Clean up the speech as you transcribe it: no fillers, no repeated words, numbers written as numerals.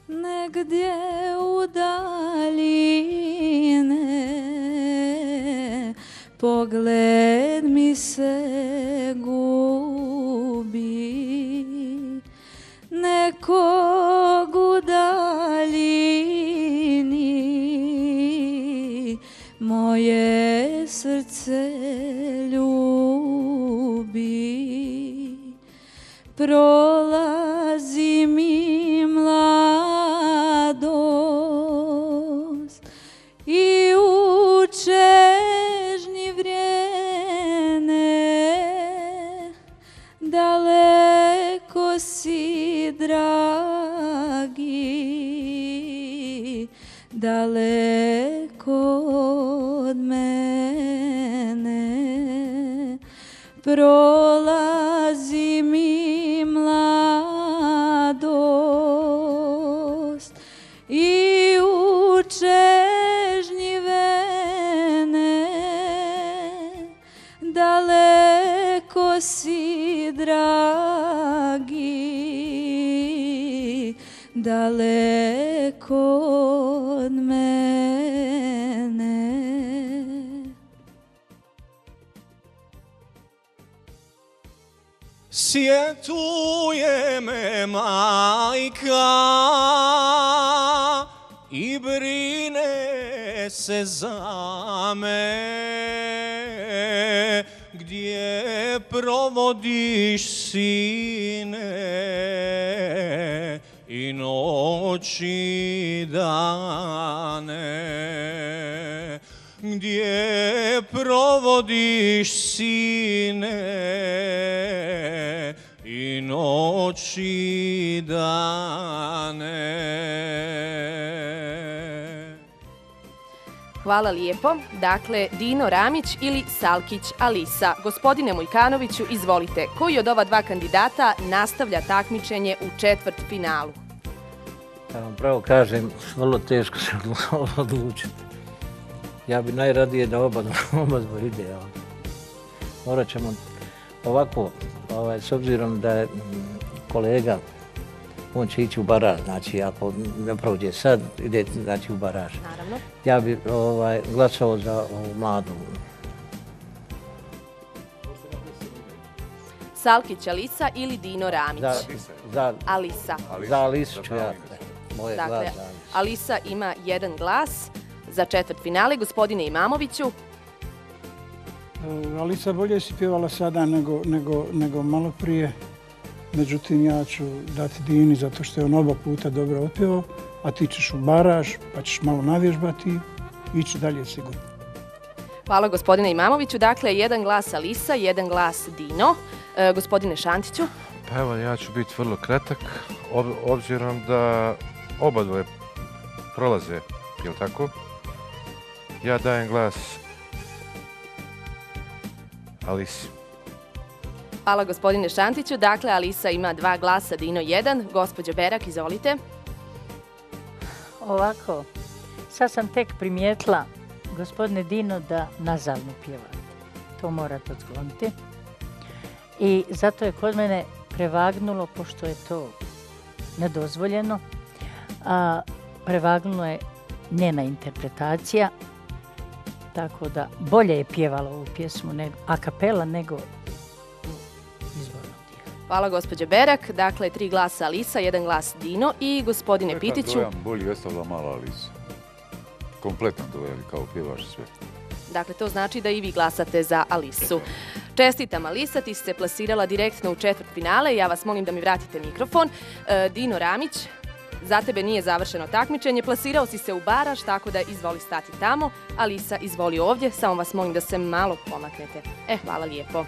negdje u daljine, pogled mi se gubi, nekog u daljini, moje srce ljubi. Prolazi mi mladost i u čežnji vrijeme, daleko si dragi, daleko od mene. Prolazi mi mladost i u čežnji vene, daleko si dragi, daleko od mene. Sjetuje me majka i brine se za me, gdje provodiš sine i noći dane, gdje provodiš sine i noći dane. Hvala lijepo. Dakle, Dino Ramić ili Salkić Alisa. Gospodine Mujkanoviću, izvolite, koji od ova dva kandidata nastavlja takmičenje u četvrtfinalu? Da vam pravo kažem, vrlo teško se odlučiti. Ja bi najradije da oba ide. Morat ćemo ovako, s obzirom da je kolega, on će ići u baraž, znači ako ne prođe sad, ide znači u baraž. Naravno. Ja bi glasao za ovu mladu. Salkić Alisa ili Dino Ramić? Alisa. Za Alisu ću ja. Moje glas za Alisu. Alisa ima jedan glas za četvrtfinale. Gospodine Imamoviću? Alisa bolje si pjevala sada nego malo prije. Međutim, ja ću dati Dini zato što je on oba puta dobro otpjevao, a ti ćeš u baraž, pa ćeš malo navježbati i ići dalje sigurno. Hvala gospodine Imamoviću. Dakle, jedan glas Alisa, jedan glas Dino. Gospodine Šantiću? Pa evo, ja ću biti vrlo kratak, obzirom da oba dvoje prolaze, jel tako? Ja dajem glas Alisi. Hvala gospodine Šantiću. Dakle, Alisa ima 2 glasa, Dino 1. Gospođo Berak, izvolite. Ovako, sad sam tek primijetila, gospodine Dino, da nazavno pjevate. To morate otkloniti. I zato je kod mene prevagnulo, pošto je to nedozvoljeno, prevagnulo je njena interpretacija, tako da bolje je pjevala ovu pjesmu a kapela nego izborno dijelo. Hvala gospođe Berak. Dakle, 3 glasa Alisa, 1 glas Dino i gospodine Pitiću. Dojam bolji ostavila mala Alisa. Kompletno dojeli kao pjevaš sve. Dakle, to znači da i vi glasate za Alisu. Čestitam Alisa, ti si se plasirala direktno u četvrtfinale. Ja vas molim da mi vratite mikrofon. Dino Ramić, za tebe nije završeno takmičenje. Plasirao si se u baraž, tako da izvoli stati tamo. Alisa, izvoli ovdje. Samo vas molim da se malo pomaknete. Hvala lijepo.